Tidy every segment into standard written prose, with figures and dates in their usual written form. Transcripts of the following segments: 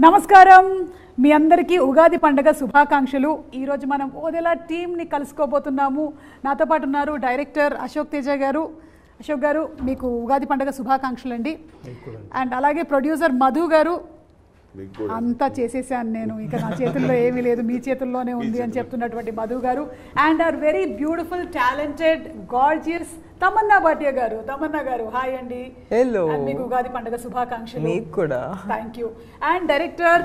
నమస్కారం మీ అందరికీ ఉగాది పండుగ శుభాకాంక్షలు. ఈ రోజు మనం ఓదెలా టీమ్ ని కలుసుకోబోతున్నాము. నాతో పాటు ఉన్నారు డైరెక్టర్ అశోక్ తేజ గారు. అశోక్ గారు మీకు ఉగాది పండుగ శుభాకాంక్షలు అండి. అండ్ అలాగే ప్రొడ్యూసర్ మధు గారు. అంతా చేసేసాను నేను, ఇక నా చేతుల్లో ఏమీ లేదు, మీ చేతుల్లోనే ఉంది అని చెప్తున్నటువంటి మధు గారు. And are very beautiful talented gorgeous Tamannaah Bhatia గారు. తమన్నా గారు హాయ్ అండి. హలో, మీకు ఉగాది పండుగ శుభాకాంక్షలు. మీకు కూడా. Thank you. And director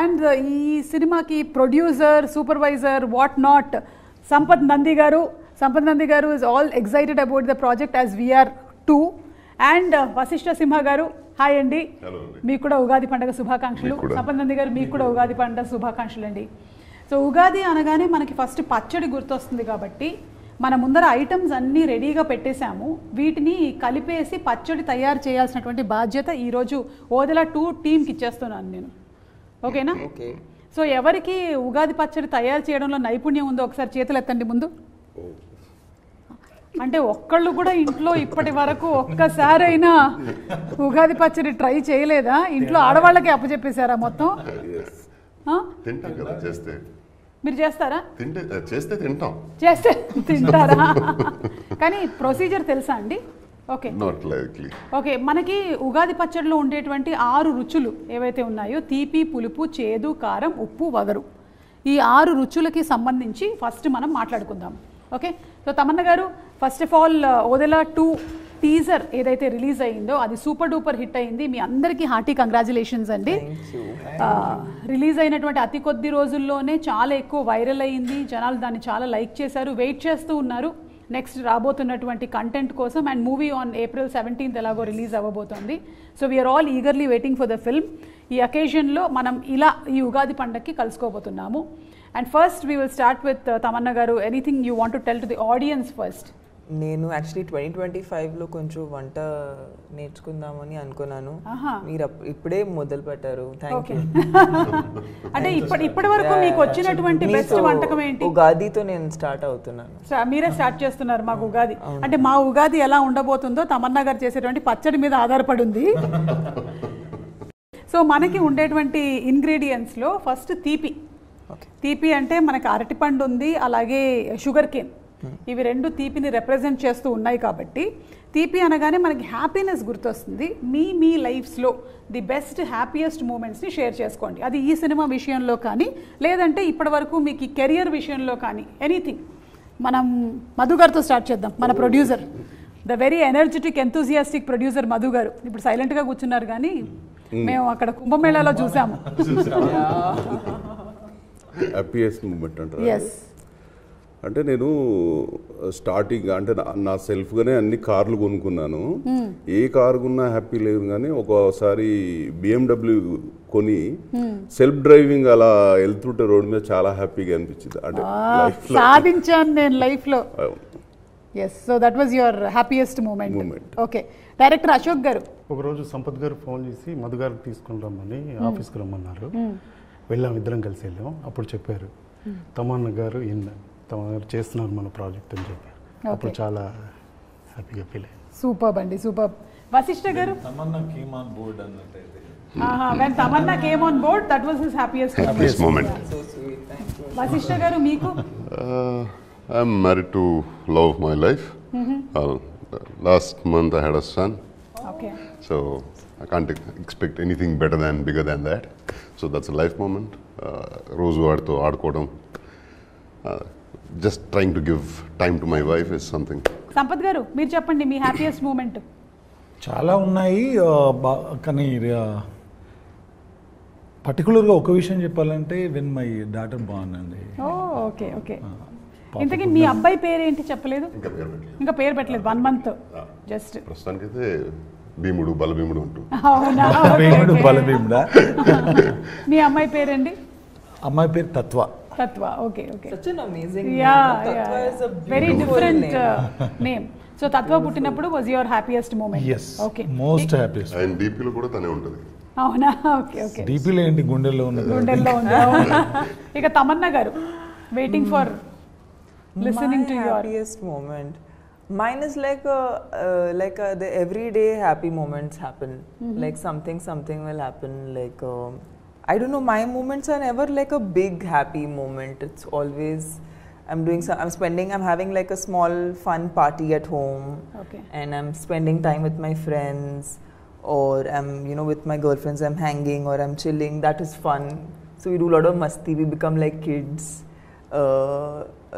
and ఈ సినిమాకి producer supervisor what not Sampath Nandi garu. Sampath Nandi garu is all excited about the project as we are too. And Vashishta Simha garu hi అండి. మీకు కూడా ఉగాది పండుగ శుభాకాంక్షలు. సంపత్ నంది గారు మీకు కూడా ఉగాది పండుగ శుభాకాంక్షలు అండి. సో ఉగాది అనగానే మనకి ఫస్ట్ పచ్చడి గుర్తొస్తుంది కాబట్టి మన ముందర ఐటమ్స్ అన్నీ రెడీగా పెట్టేశాము. వీటిని కలిపేసి పచ్చడి తయారు చేయాల్సినటువంటి బాధ్యత ఈరోజు ఓదెలా 2 టీమ్కి ఇచ్చేస్తున్నాను నేను. ఓకేనా? ఓకే. సో ఎవరికి ఉగాది పచ్చడి తయారు చేయడంలో నైపుణ్యం ఉందో ఒకసారి చేతులు ఎత్తండి ముందు. అంటే ఒక్కళ్ళు కూడా ఇంట్లో ఇప్పటి వరకు ఒక్కసారైనా ఉగాది పచ్చడి ట్రై చేయలేదా? ఇంట్లో ఆడవాళ్ళకి అప్పచెప్పేశారా మొత్తం? మీరు చేస్తారా? చేస్తే తింటారా? కానీ ప్రొసీజర్ తెలుసా అండి? Okay okay. మనకి ఉగాది పచ్చడిలో ఉండేటువంటి 6 రుచులు ఏవైతే ఉన్నాయో తీపి, పులుపు, చేదు, కారం, ఉప్పు, వగరు, ఈ 6 రుచులకి సంబంధించి ఫస్ట్ మనం మాట్లాడుకుందాం. ఓకే. సో తమన్న గారు first of all Odela 2 teaser ఏదైతే రిలీజ్ అయ్యిందో అది సూపర్ డూపర్ హిట్ అయింది. మీ అందరికీ హార్టీ కంగ్రాచులేషన్స్ అండి. రిలీజ్ అయినటువంటి అతి కొద్ది రోజుల్లోనే చాలా ఎక్కువ వైరల్ అయ్యింది. జనాలు దాన్ని చాలా లైక్ చేశారు, వెయిట్ చేస్తూ ఉన్నారు నెక్స్ట్ రాబోతున్నటువంటి కంటెంట్ కోసం. And movie on April 17th ఎలాగో రిలీజ్ అవ్వబోతోంది. So we are all eagerly waiting for the film. ఈ అకేషన్లో మనం ఇలా ఈ ఉగాది పండగకి కలుసుకోబోతున్నాము. And first we will start with Tamannaah garu. Anything you want to tell to the audience first? నేను యాక్చువల్లీ 2025లో కొంచెం వంట నేర్చుకుందామని అనుకున్నాను. మీరు ఇప్పుడే మొదలు పెట్టారు. Thank you. అంటే ఇప్పటి వరకు మీకు వచ్చినటువంటి బెస్ట్ వంటకం ఏంటి? ఉగాదితో నేను స్టార్ట్ అవుతున్నాను. మీరే స్టార్ట్ చేస్తున్నారు మాకు ఉగాది. అంటే మా ఉగాది ఎలా ఉండబోతుందో తమన్నా గారు చేసేటువంటి పచ్చడి మీద ఆధారపడి ఉంది. సో మనకి ఉండేటువంటి ఇంగ్రీడియంట్స్లో ఫస్ట్ తీపి. తీపి అంటే మనకి అరటిపండు ఉంది, అలాగే షుగర్ కేన్. ఇవి 2 తీపిని రిప్రజెంట్ చేస్తూ ఉన్నాయి కాబట్టి తీపి అనగానే మనకి హ్యాపీనెస్ గుర్తొస్తుంది. మీ లైఫ్స్లో ది బెస్ట్ హ్యాపీయెస్ట్ మూమెంట్స్ని షేర్ చేసుకోండి. అది ఈ సినిమా విషయంలో కానీ, లేదంటే ఇప్పటి వరకు మీకు కెరియర్ విషయంలో కానీ, ఎనీథింగ్. మనం మధు గారితో స్టార్ట్ చేద్దాం. మన producer, the very energetic enthusiastic producer Madhu గారు. ఇప్పుడు సైలెంట్గా కూర్చున్నారు కానీ మేము అక్కడ కుంభమేళాలో చూసాము. హ్యాపీయెస్ట్ మూమెంట్ అంటారు. అంటే నేను స్టార్టింగ్ అంటే నా సెల్ఫ్గానే అన్ని కార్లు కొనుక్కున్నాను. ఏ కారు కొన్నా హ్యాపీ లేదు, కానీ ఒకసారి BMW కొని సెల్ఫ్ డ్రైవింగ్ అలా వెళ్తుంటే రోడ్ మీద చాలా హ్యాపీగా అనిపించింది. అంటే సాధించాను నేను లైఫ్లో. Yes, so that was your happiest moment. Okay. Director Ashok గారు. ఒకరోజు సంపత్ గారు ఫోన్ చేసి మధు గారు తీసుకుని రమ్మని ఆఫీస్కి రమ్మన్నారు. వెళ్ళాం, ఇద్దరం కలిసి వెళ్ళాం. అప్పుడు చెప్పారు తమన్నా గారు చేస్తున్నారు మన ప్రాజెక్ట్ అని చెప్పారు. అప్పుడు చాలా హ్యాపీగా ఫీల్ అయ్యాను. సూపర్ అండి, super. Vashishta garu. Tamannaah came on board అన్నట్టయితే when Tamanna came on board, that was his happiest moment. So sweet. Thank you. Vashishta గారు మీకు? I'm married to love of my life. Last month I had a son. Okay. So I can't expect anything better than bigger than that. So that's a life moment. రోజు వాడితో ఆడుకోవడం, just trying to give time to my wife is something. Sampath గారు మీరు చెప్పండి మీ happiest moment. చాలా ఉన్నాయి, కానీ పర్టికులర్గా ఒక విషయం చెప్పాలంటే వెన్ మై డాటర్ బార్న్ అండి. Okay okay. ఇంతకీ మీ అబ్బాయి పేరు ఏంటి చెప్పలేదు? ఇంకా పేరు పెట్టలేదు. 1 month జస్ట్. ప్రస్తుతానికైతే భీముడు, బలభీముడు అంటూ. అవునా? భీముడు, బలభీముడా? మీ అమ్మాయి పేరండి? అమ్మాయి పేరు తత్వ. తత్వ. Okay okay. Such an amazing name. Tatva is a very different name. So తత్వ పుట్టినప్పుడు was your happiest moment? Yes. Okay. Most happiest. And DP లో కూడా తనే ఉంటది. అవునా? Okay okay. DP లో ఏంటి, గుండెల్లో ఉంది. గుండెల్లో ఉంది. ఇక తమన్నా గారు waiting for listening to your happiest moment. Mine is like the everyday happy moments happen. Like something will happen. Like I don't know, my moments are never like a big happy moment. It's always I'm having like a small fun party at home. Okay. And I'm spending time with my friends, or I'm, you know, with my girlfriends, I'm hanging or I'm chilling. That is fun. So we do a lot of masti, we become like kids.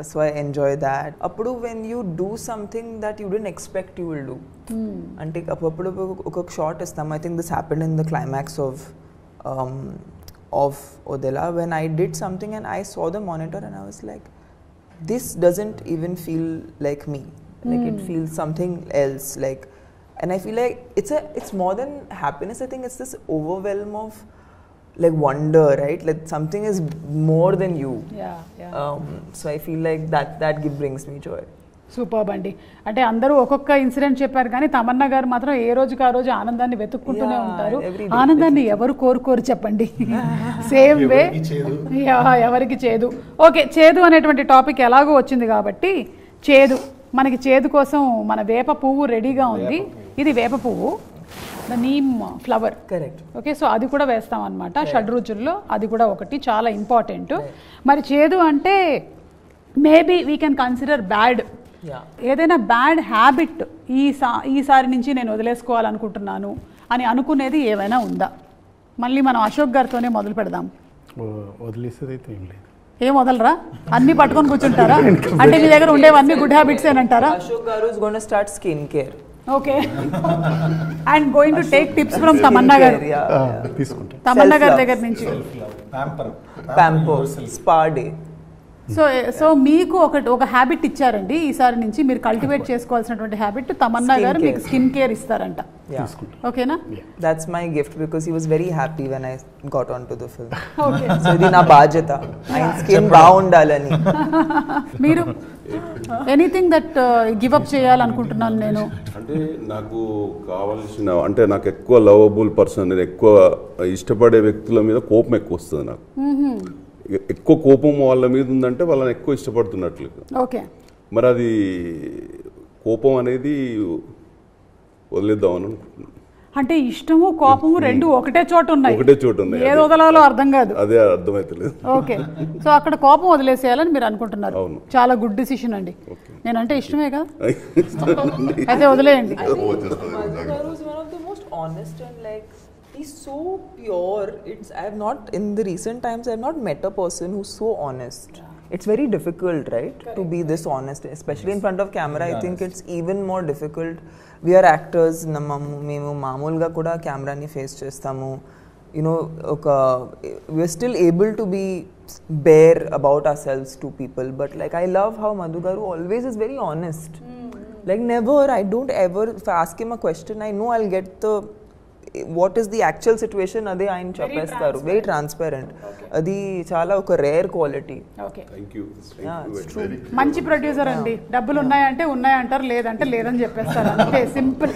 So I enjoy that. Appudu when you do something that you didn't expect you will do. Ante appudu oka shot istam. I think this happened in the climax of Odela, when I did something and I saw the monitor and I was like, this doesn't even feel like me. Like it feels something else. Like, and I feel like it's more than happiness. I think it's this overwhelm of like wonder, right? Like something is more than you. So I feel like that brings me joy. Super అండి. అంటే అందరూ ఒక్కొక్క incident చెప్పారు, కానీ తమన్నా గారు మాత్రం ఏ రోజుకి ఆ రోజు ఆనందాన్ని వెతుక్కుంటూనే ఉంటారు. ఆనందాన్ని ఎవరు కోరుకోరు చెప్పండి. సేమ్ వే ఎవరికి చేదు. ఓకే, చేదు అనేటువంటి టాపిక్ ఎలాగో వచ్చింది కాబట్టి చేదు, మనకి చేదు కోసం మన వేప పువ్వు రెడీగా ఉంది. ఇది వేప పువ్వు, the neem flower. Correct. Okay, so అది కూడా వేస్తాం అనమాట. షడ్రుచుల్లో అది కూడా ఒకటి చాలా ఇంపార్టెంట్. మరి చేదు అంటే maybe we can consider bad. ఏదైనా బ్యాడ్ హ్యాబిట్ ఈసారి నుంచి నేను వదిలేసుకోవాలనుకుంటున్నాను అని అనుకునేది ఏమైనా ఉందా? మళ్ళీ మనం అశోక్ గారితోనే మొదలు పెడదాం. వదిలేసేదైతే ఏం లేదు. ఏం వదలరా? అన్ని పట్టుకొని కూర్చుంటారా? అంటే మీ దగ్గర ఉండేవన్నీ good habits ఏనంటారా? Ashok garu is going to start skin care. Okay, and going to take tips from Tamannaah గారు. తీసుకుంటాం తమన్నా గారి దగ్గర నుంచి Pampers, spa day. సో మీకు ఒక హ్యాబిట్ ఇచ్చారండి. ఈసారి నుంచి మీరు కల్టివేట్ చేసుకోవాల్సినటువంటి హ్యాబిట్. తమన్నా గారు మీకు స్కిన్ కేర్ ఇస్తారంట. ఓకేనా? That's my gift because he was very happy when I got onto the film. Okay, so ఇది నా బాధ్యత, ఆయన స్కిన్ బాగుండాలని. మీరు ఎనీథింగ్ దట్ గివ్ అప్ చేయాలనుకుంటున్నాను నేను అంటే నాకు కావాల్సిన, అంటే నాకు ఎక్కువ లవబుల్ పర్సన్, నేను ఎక్కువ ఇష్టపడే వ్యక్తుల మీద కోపం ఎక్కువ వస్తుంది నాకు. ఎక్కువ కోపం వాళ్ళ మీద ఉందంటే వాళ్ళని ఎక్కువ ఇష్టపడుతున్నట్లు. ఓకే, మరి అది కోపం అనేది వదిలేద్దామని అనుకుంటున్నాను. అంటే ఇష్టము కోపము రెండు ఒకటే చోట ఉన్నాయి. ఏది వదలాలో అర్థం కాదు. అదే అర్థమైతలేదు. ఓకే, సో అక్కడ కోపం వదిలేసేయాలని మీరు అనుకుంటున్నారు. చాలా గుడ్ డిసిషన్ అండి. నేనంటే ఇష్టమే కదా, అయితే వదిలేయండి. He's so pure. I have not, in the recent times, I have not met a person who's so honest. It's very difficult, right? To be this honest, especially in front of camera. I think it's even more difficult. We are actors. Memu mamulga kuda camera ni face chestamu. You know, we're still able to be bare about ourselves to people. But like, I love how Madhu garu always is very honest. Like never, I don't ever, if I ask him a question, I know I'll get what is the actual situation, ade ఆయన చెప్పేస్తారు. Very transparent. అది చాలా ఒక rare quality. మంచి producer అండి. డబ్బులు ఉన్నాయంటే ఉన్నాయంటారు, లేదంటే లేదని చెప్పేస్తారు. అంతే సింపుల్.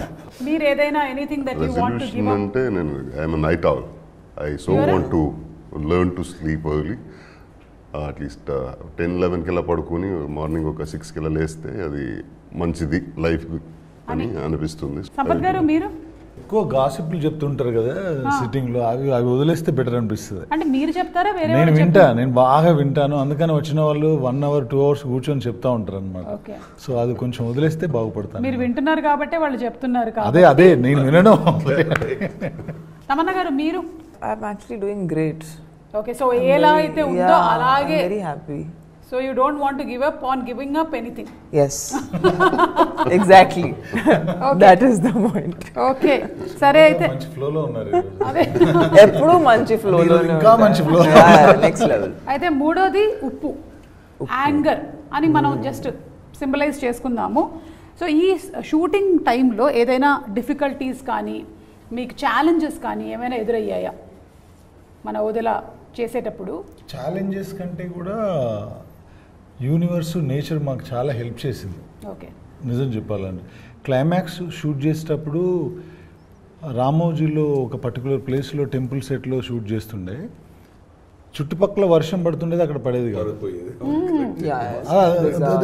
మీరు ఏదైనా anything that you want to give up అంటే నేను I am a night owl. I so want to learn to sleep early. At least 10-11 కిలా పడుకొని మార్నింగ్ ఒక 6 కిలా లేస్తే అది మంచిది లైఫ్ అని అనిపిస్తుంది. సంపత్ గారు, మీరు ఎక్కువ గాసిప్లు చెప్తుంటారు కదా సిట్టింగ్ లో, అవి వదిలేస్తే బెటర్ అనిపిస్తుంది. అంటే మీరు చెప్తారా? నేను బాగా వింటాను, అందుకని వచ్చిన వాళ్ళు 1 hour 2 hours కూర్చొని చెప్తా ఉంటారు అనమాట. సో అది కొంచెం వదిలేస్తే బాగుపడతాను. మీరు వింటున్నారు కాబట్టి వాళ్ళు చెప్తున్నారు. అదే నేను వినడం. తమన్నా గారు, మీరు? I'm actually doing great. Okay, so ఎలా అయితే ఉందో అలాగే. Very happy. So you don't want to give up on giving up anything? Yes. Exactly. Okay. That is the point. Okay. సరే అయితే మంచి ఫ్లో లో ఉన్నారు. అదే ఎప్పుడు మంచి ఫ్లో లో, ఇంకా మంచి ఫ్లో. Next level. అయితే మూడోది ఉప్పు, యాంగర్ అని మనం జస్ట్ సింబలైజ్ చేసుకుందాము. సో ఈ షూటింగ్ టైంలో ఏదైనా డిఫికల్టీస్ కానీ మీకు ఛాలెంజెస్ కానీ ఏమైనా ఎదురయ్యాయా మన వదిలా చేసేటప్పుడు? ఛాలెంజెస్ కంటే కూడా యూనివర్స్, నేచర్ మాకు చాలా హెల్ప్ చేసింది. ఓకే, నిజం చెప్పాలండి. క్లైమాక్స్ షూట్ చేసేటప్పుడు రామోజీలో ఒక పర్టికులర్ ప్లేస్లో టెంపుల్ సెట్లో షూట్ చేస్తుండే, చుట్టుపక్కల వర్షం పడుతుండేది, అక్కడ పడేది కాదు.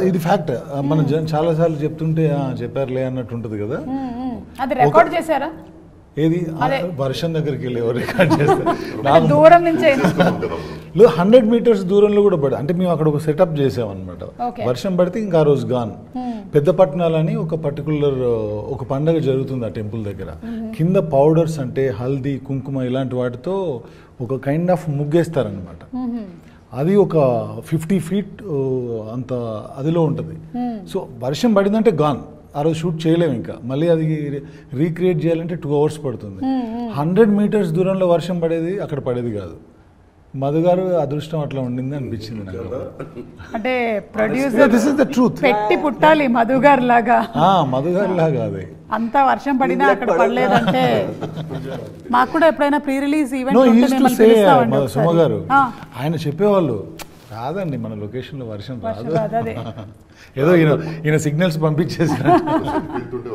ఇది ఫ్యాక్ట్. మనం చాలాసార్లు చెప్తుంటే చెప్పారులే అన్నట్టు ఉంటుంది కదా. అది రికార్డ్ చేశారా? ఏది వర్షం దగ్గరికి వెళ్ళి ఎవరు రికార్డ్ చేస్తారు దూరం నుంచే 100 meters దూరంలో కూడా పడి అంటే మేము అక్కడ ఒక సెటప్ చేసామన్నమాట. వర్షం పడితే ఇంకా ఆ రోజు గాన్. పెద్ద పట్టణాలని ఒక పర్టికులర్ ఒక పండగ జరుగుతుంది ఆ టెంపుల్ దగ్గర. కింద పౌడర్స్ అంటే హల్దీ కుంకుమ ఇలాంటి వాటితో ఒక కైండ్ ఆఫ్ ముగ్గేస్తారనమాట. అది ఒక 50 feet అంత అదిలో ఉంటుంది. సో వర్షం పడిందంటే గాన్, ఆ రోజు షూట్ చేయలేము. ఇంకా మళ్ళీ అది రీక్రియేట్ చేయాలంటే 2 hours పడుతుంది. 100 meters దూరంలో వర్షం పడేది అక్కడ పడేది కాదు. మధు గారు అదృష్టం అట్లా ఉండింది అనిపించింది నాకు. అంటే producer this is the truth. పెట్టి పుట్టాలి మధు గారు లాగా. మధు గారు లాగా అది అంత వర్షం పడినా అక్కడ పడలేదంటే మాకు కూడా ఎప్పుడైనా ప్రీ రిలీజ్ ఈవెంట్ సుమ గారు ఆయన చెప్పేవాళ్ళు, రాదండి మన లొకేషన్ లో వర్షం రాదు, ఏదో ఈయన సిగ్నల్స్ పంపించేసి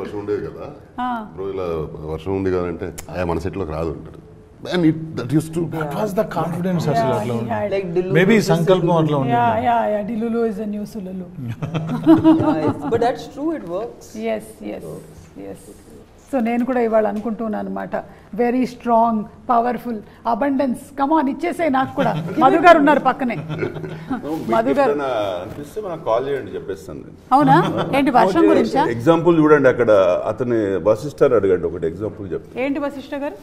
వర్షం ఉండేది కదా బ్రో, ఇలా వర్షం ఉంది కదంటే మన సెట్లోకి రాదు అంటారు. And that used to that was the confidence అసలు అట్లా ఉంది. Like maybe సంకల్పం అట్లా ఉంది. Yeah Dilulu is a new Sululu. But that's true, it works. Yes. So నేను కూడా ఇవాళ అనుకుంటున్నాను అనమాట, వెరీ స్ట్రాంగ్ పవర్ఫుల్ అబండెన్స్, కమాన్ ఇచ్చేసే నాకు కూడా. మధు గారు ఉన్నారు పక్కనే. మధు గారు అనిపిస్తే మనకు కాల్ చేయండి, చెప్పేస్తాను. అవునా? ఏంటి వర్షం గురించా? ఎగ్జాంపుల్ చూడండి, అక్కడ అతని వశిష్ఠర్ అడగండి, ఒకటి ఎగ్జాంపుల్ చెప్పండి. ఏంటి వశిష్ఠ గారు?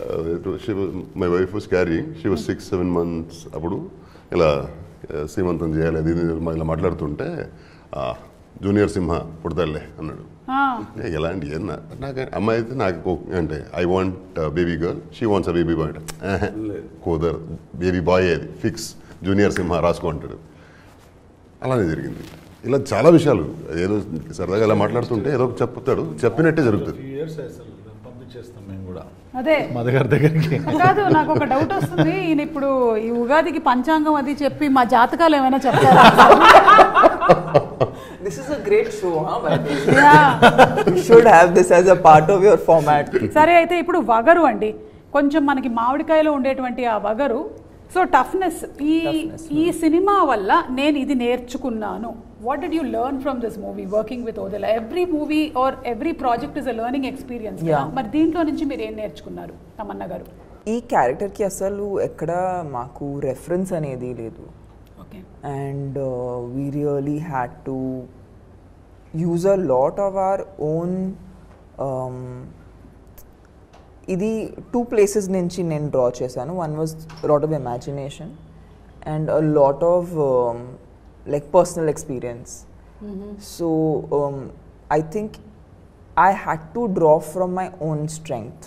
My wife was carrying, she was 6-7 months. అప్పుడు ఇలా సీమంతం చేయాలి అది ఇలా మాట్లాడుతుంటే జూనియర్ సింహ పుడతాడులే అన్నాడు. ఎలాంటి నాకు అమ్మాయి అయితే నాకు అంటే I want baby girl, she wants a baby bye అంటే కోదర్ బేబీ బాయ్ అది ఫిక్స్, జూనియర్ సింహ రాసుకుంటాడు. అలానే జరిగింది. ఇలా చాలా విషయాలు ఏదో సరదాగా ఇలా మాట్లాడుతుంటే ఏదో చెప్తాడు, చెప్పినట్టే జరుగుతుంది. అదే కాదు, నాకు ఒక డౌట్ వస్తుంది. ఈయన ఇప్పుడు ఈ ఉగాదికి పంచాంగం అది చెప్పి మా జాతకాలు ఏమైనా చెప్తారా? This is a great show, huh? You should have this as a part of your format. సరే, అయితే ఇప్పుడు వగరు అండి, కొంచెం మనకి మామిడికాయలో ఉండేటువంటి ఆ వగరు. సో టఫ్నెస్, ఈ సినిమా వల్ల నేను ఇది నేర్చుకున్నాను. What did you learn from this movie working with Odela? Every movie or every project is a learning experience. మరి దీంట్లో నుంచి మీరు ఏం నేర్చుకున్నారు తమన్నా గారు? ఈ క్యారెక్టర్కి అసలు ఎక్కడ మాకు రెఫరెన్స్ అనేది లేదు. And we really had to use a lot of our own ఇది 2 places నుంచి నేను డ్రా చేశాను. One was a lot of imagination and a lot of like personal experience. So I think I had to draw from my own strength.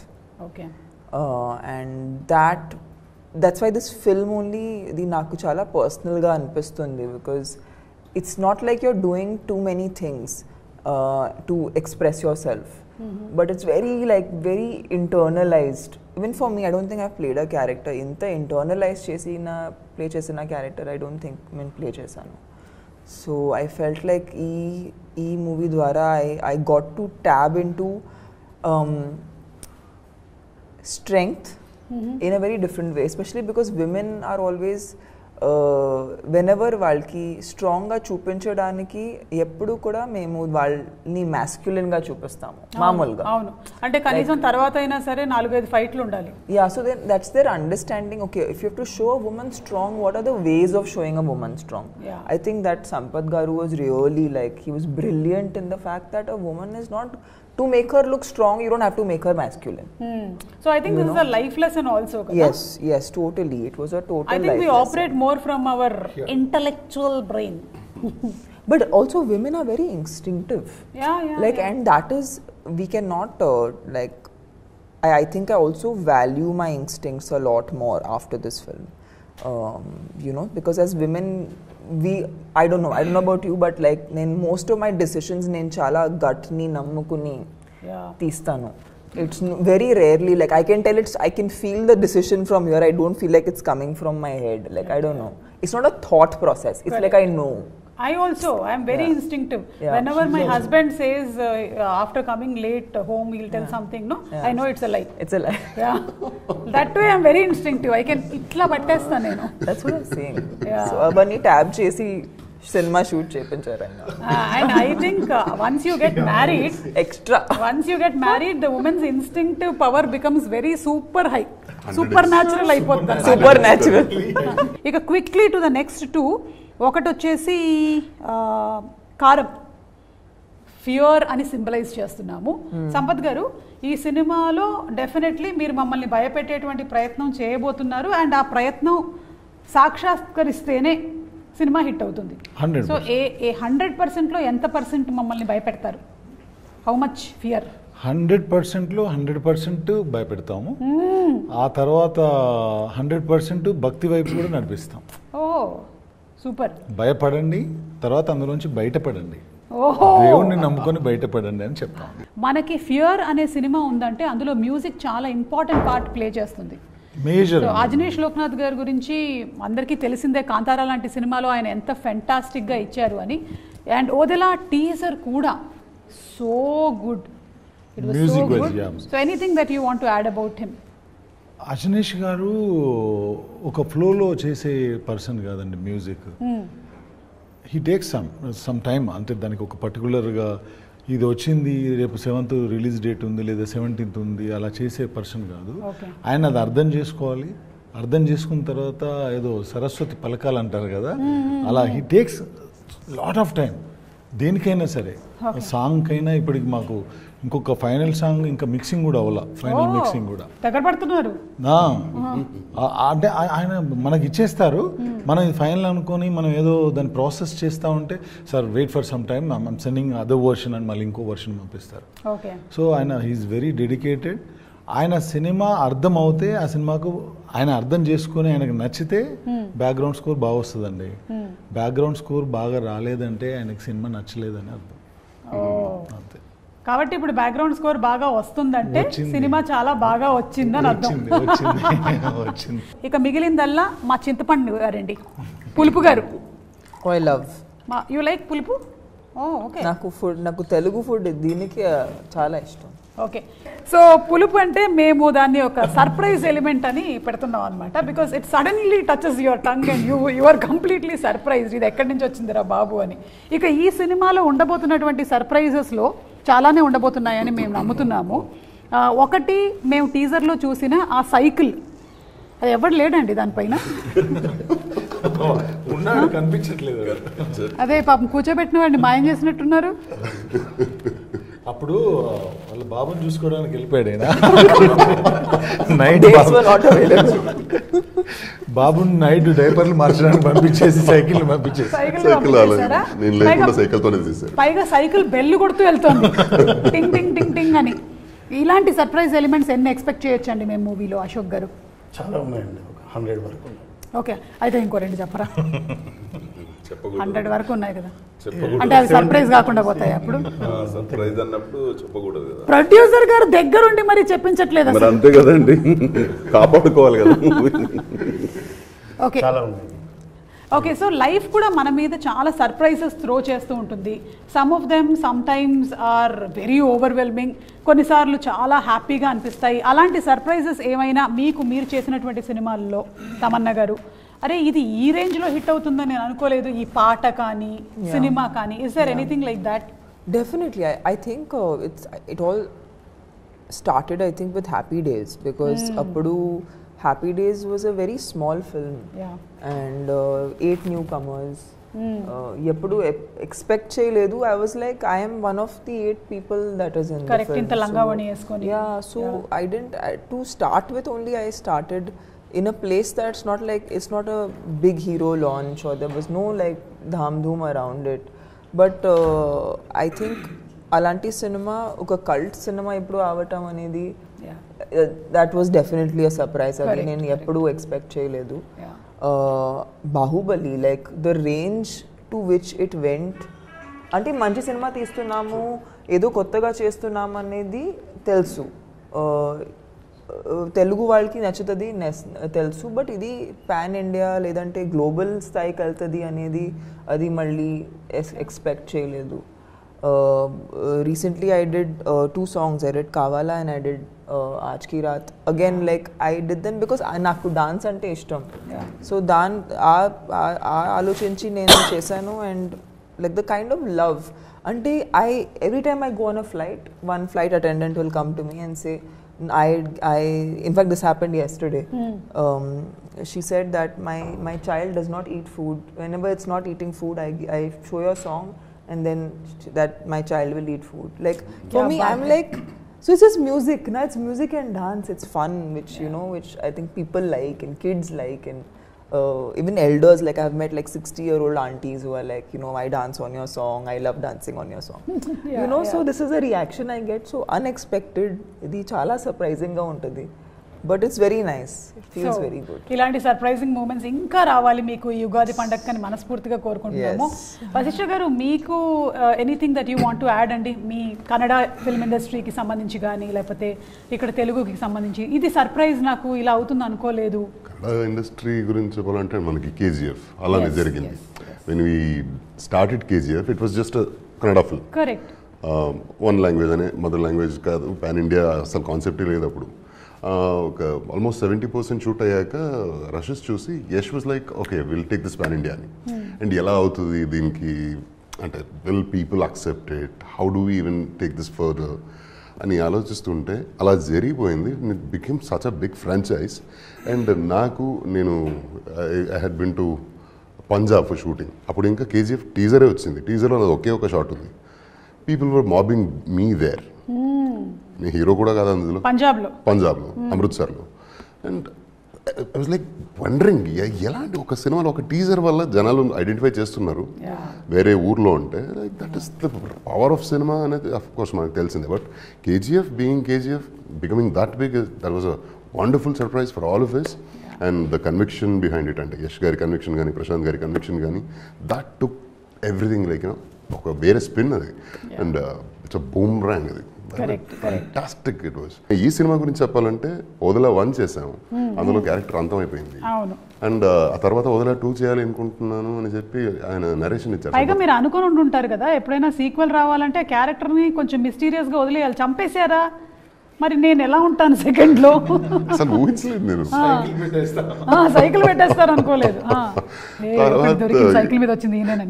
And that's why this film only ఇది నాకు చాలా పర్సనల్గా అనిపిస్తుంది, because it's not like you're doing too many things to express yourself, but it's very internalized. Even for me, I don't think I've played a character ఇంత internalized play చేసిన character I don't think నేను play చేశాను. So I felt like ఈ movie ద్వారా I got to tap into strength in a very different way, especially because women are always whenever వాళ్ళకి స్ట్రాంగ్గా చూపించడానికి ఎప్పుడు కూడా మేము వాళ్ళని మ్యాస్క్యులిన్గా చూపిస్తాము మామూలుగా. అవును, అంటే కనీసం తర్వాత అయినా సరే 4-5 ఫైట్లు ఉండాలి. So that's their understanding. Okay, if you have to show a woman strong, what are the ways of showing a woman strong? I think that Sampath Garu was really he was brilliant in the fact that a woman is not, to make her look strong, you don't have to make her masculine. So I think this is a life lesson also. Yes, totally. It was a total life lesson. I think we operate more from our intellectual brain. But also women are very instinctive. And that is, we cannot I think I also value my instincts a lot more after this film. Because as women, I don't know about you, but most of my decisions నేను చాలా gut ni nammukuni తీస్తాను. It's very rarely I can tell I can feel the decision from here. I don't feel like it's coming from my head. I don't know. It's not a thought process. It's I know. I am very instinctive. Whenever my husband says after coming late home he'll tell something, I know it's a lie. It's a lie. That way I'm very instinctive. I can itla pattestha nenu. That's what I'm saying. So abani tab chesi cinema shoot చేయించారు ఆయన. And I think once you get married, once you get married, the woman's instinctive power becomes very super high. Supernatural అయిపోతుంది. Supernatural. ఇక quickly to the next two. ఒకటి వచ్చేసి కారం, fear అని symbolise చేస్తున్నాము. సంపత్ గారు, ఈ సినిమాలో డెఫినెట్లీ మీరు మమ్మల్ని భయపెట్టేటువంటి ప్రయత్నం చేయబోతున్నారు, అండ్ ఆ ప్రయత్నం సాక్షాత్కరిస్తేనే సినిమా హిట్ అవుతుంది. సో 100%లో ఎంత పర్సెంట్ మమ్మల్ని భయపెడతారు? How much fear? 100%లో 100% భయపెడతాము. ఆ తర్వాత 100% భక్తి వైపు కూడా నడిపిస్తాం. ఓ సూపర్. భయపడండి, తర్వాత అందులోంచి బయటపడండి, ఓహో, దేవుణ్ణి నమ్ముకొని బయటపడండి అని చెప్తాం. మనకి ఫియర్ అనే సినిమా ఉందంటే అందులో మ్యూజిక్ చాలా ఇంపార్టెంట్ పార్ట్ ప్లే చేస్తుంది. మేజర్. అజనీష్ లోక్నాథ్ గారి గురించి అందరికీ తెలిసిందే, కాంతారా లాంటి సినిమాలో ఆయన ఎంత ఫెంటాస్టిక్గా ఇచ్చారు అని. అండ్ ఓదెలా టీజర్ కూడా so good. It was so good. So anything that you want to add about him? Ajaneesh గారు ఒక ఫ్లోలో చేసే పర్సన్ కాదండి music. He takes some time. అంటే దానికి ఒక పర్టికులర్గా ఇది వచ్చింది రేపు 7th రిలీజ్ డేట్ ఉంది లేదా 17th ఉంది అలా చేసే పర్సన్ కాదు. ఆయన అది అర్థం చేసుకోవాలి. అర్థం చేసుకున్న తర్వాత ఏదో సరస్వతి పలకాలంటారు కదా, అలా he takes lot of time. దేనికైనా సరే, సాంగ్కైనా. ఇప్పటికి మాకు ఇంకొక ఫైనల్ సాంగ్ ఇంకా మిక్సింగ్ కూడా అవ్వాల, ఫైనల్ మిక్సింగ్ కూడా దగ్గర పడుతున్నారు. అంటే ఆయన మనకి ఇచ్చేస్తారు, మనం ఇది ఫైనల్ అనుకొని మనం ఏదో దాన్ని ప్రాసెస్ చేస్తూ ఉంటే, sir wait for some time, I'm sending other version అని మళ్ళీ ఇంకో వర్షన్ పంపిస్తారు. సో ఆయన హీఈస్ వెరీ డెడికేటెడ్. ఆయన సినిమా అర్థం అవుతే, ఆ సినిమాకు ఆయన అర్థం చేసుకుని ఆయనకు నచ్చితే బ్యాక్గ్రౌండ్ స్కోర్ బాగా వస్తుందండి. బ్యాక్గ్రౌండ్ స్కోర్ బాగా రాలేదంటే ఆయనకు సినిమా నచ్చలేదని అర్థం. అంతే. కాబట్టి ఇప్పుడు బ్యాక్గ్రౌండ్ స్కోర్ బాగా వస్తుందంటే సినిమా చాలా బాగా వచ్చిందని అర్థం. ఇక మిగిలిందల్లా మా చింతపండు గారండి, పులుపు గారు. I love. యు లైక్ పులుపు? ఓకే. నాకు తెలుగు ఫుడ్ దీనికి చాలా ఇష్టం. ఓకే. సో పులుపు అంటే మేము దాన్ని ఒక సర్ప్రైజ్ ఎలిమెంట్ అని పెడుతున్నాం అనమాట. Because it suddenly touches your tongue and you are completely surprised, ఇది ఎక్కడి నుంచి వచ్చిందిరా బాబు అని. ఇక ఈ సినిమాలో ఉండబోతున్నటువంటి సర్ప్రైజెస్లో చాలానే ఉండబోతున్నాయని మేము నమ్ముతున్నాము. ఒకటి, మేము టీజర్లో చూసిన ఆ సైకిల్, అది ఎవరు లేడండి దానిపైన, కనిపించట్లేదు. అదే పాపం కూర్చోబెట్టిన వాడిని మాయం చేసినట్టున్నారు. అప్పుడు వాళ్ళ బాబుని చూసుకోవడానికి వెళ్ళిపోయాడు బాబుని నైట్ డైపర్లు మార్చడానికి పంపించేసి సైకిల్ పైగా సైకిల్ బెల్ కొడుతూ వెళ్తుంది టింగ్ టింగ్ టింగ్ టింగ్ అని. ఇలాంటి సర్ప్రైజ్ ఎలిమెంట్స్ ఎన్ని ఎక్స్పెక్ట్ చేయొచ్చండి మేము మూవీలో? అశోక్ గారు. చాలా ఉన్నాయండి, 100 వరకు. ఓకే, అయితే ఇంకో 2 చెప్పరా? 100 వరకు ఉన్నాయి కదా, అంటే అవి సర్ప్రైజ్ కాకుండా పోతాయి. అప్పుడు సర్ప్రైజ్ అన్నప్పుడు చెప్పకూడదు కదా. ప్రొడ్యూసర్ గారు దగ్గరుండి మరి చెప్పించట్లేదు. అంతే కదండి, కాపాడుకోవాలి కదా. ఓకే. ఓకే, సో లైఫ్ కూడా మన మీద చాలా సర్ప్రైజెస్ త్రో చేస్తూ ఉంటుంది. Some of them sometimes are very overwhelming, కొన్నిసార్లు చాలా హ్యాపీగా అనిపిస్తాయి. అలాంటి సర్ప్రైజెస్ ఏమైనా మీరు చేసినటువంటి సినిమాల్లో తమన్నా గారు, అరే ఇది ఈ రేంజ్లో హిట్ అవుతుందని నేను అనుకోలేదు, ఈ పాట కానీ సినిమా కానీ, is there anything like that? Definitely. I think it all started, I think, with Happy Days, because appudu Happy Days was a very small film. Yeah. And 8 newcomers. Eppudu expect cheyaledu. I was like, I am one of the 8 people that is in the film. Correct. Inta langavani eskoni. Yeah. So I didn't. To start with, only I started in a place that's not like, it's not a big hero launch, or there was no like dham dhoom around it. But I think alanti cinema oka cult cinema ippudu avatam anedi, that was definitely a surprise. Adi nenu eppudu expect cheyaledu. Bahubali, like the range to which it went, ante manchi cinema teestunnaamu, edo kottaga chestunnamu anedi telusu, Telugu వాళ్ళకి నచ్చుతుంది తెలుసు. But ఇది pan India లేదంటే global స్థాయికి వెళ్తుంది అనేది అది మళ్ళీ ఎక్స్పెక్ట్ చేయలేదు. Recently I did 2 songs. I did Kavala and I did Aaj Ki Raat. Again, like I did them because నాకు డాన్స్ అంటే ఇష్టం. సో ఆలోచించి నేను చేశాను. And like the kind of love ante every time I go on a flight, one flight attendant will come to me and say, in fact this happened yesterday. She said that my child does not eat food. Whenever it's not eating food, I show your song and then that my child will eat food. Like for me, I'm like, so it's just music. Now it's music and dance. It's fun, which you know, which I think people like and kids like, and even elders, like I've met like 60-year-old aunties who are like, you know, I dance on your song, I love dancing on your song. You know, so this is a reaction I get, so unexpected. Idi chala surprising ga untadi, but it's very nice. It feels very good. ఇలాంటి surprising moments ఇంకా రావాలి మీకు ఈ యుగాది పండగని మనస్ఫూర్తిగా కోరుకుంటున్నాము. వశిష్ఠ గారు, మీకు anything that you want to add అండి, మీ కన్నడ ఫిల్మ్ ఇండస్ట్రీకి సంబంధించి కానీ లేకపోతే ఇక్కడ తెలుగుకి సంబంధించి ఇది సర్ప్రైజ్, నాకు ఇలా అవుతుంది అనుకోలేదు. కన్నడ ఇండస్ట్రీ గురించి చెప్పాలంటే మనకి కేజీఎఫ్ అలానే జరిగింది. When we started KGF it was just Kannada film. Correct. One language అనే మదర్ లాంగ్వేజ్ కాదు, పాన్ ఇండియా అసలు కాన్సెప్టే లేదు అప్పుడు. ఒక ఆల్మోస్ట్ 70% షూట్ అయ్యాక రషెస్ చూసి Yash was like, okay will take this pan India అని. అండ్ ఎలా అవుతుంది దీనికి అంటే, will people accept it, how do we even take this further అని ఆలోచిస్తుంటే అలా జరిగిపోయింది. It became such a big franchise. And నేను I had been to Punjab for shooting. అప్పుడు ఇంకా కేజీఎఫ్ టీజరే వచ్చింది. టీజర్లో నాది ఒకే ఒక షాట్ ఉంది. People were mobbing me there. నేను హీరో కూడా కాదు అందులో, పంజాబ్లో అమృత్సర్లో. And I was like wondering, ఎలాంటి ఒక సినిమాలో ఒక టీజర్ వల్ల జనాలు ఐడెంటిఫై చేస్తున్నారు వేరే ఊర్లో ఉంటే. Like that is the power of cinema అనేది అఫ్ కోర్స్ మనకు తెలిసిందే. But KGF being KGF, becoming that big, that was a wonderful surprise for all of us. And the conviction behind it, అంటే యష్ గారి కన్విక్షన్ కానీ ప్రశాంత్ గారి కన్విక్షన్ కానీ, దట్ టుక్ ఎవ్రీథింగ్ లైక్ ఒక వేరే స్పిన్ అది. And it's a boomerang అది. Fantastic it was. ఈ సినిమా గురించి చెప్పాలంటే వదల 1 చేసాము, అందులో క్యారెక్టర్ అంతమైపోయింది. అండ్ ఆ తర్వాత వదల 2 చేయాలి అనుకుంటున్నాను అని చెప్పి ఆయన నరేషన్ ఇచ్చారు. పైగా మీరు అనుకుని ఉంటారు కదా, ఎప్పుడైనా సీక్వెల్ రావాలంటే క్యారెక్టర్ని కొంచెం మిస్టీరియస్ గా వదిలేయాలి. చంపేశారా మరి నేను ఎలా ఉంటాను సెకండ్ లో? అసలు ఊహించలేదు నేను. సైకిల్ పెట్టేస్తారు అనుకోలేదు. సైకిల్ మీద వచ్చింది ఈయనని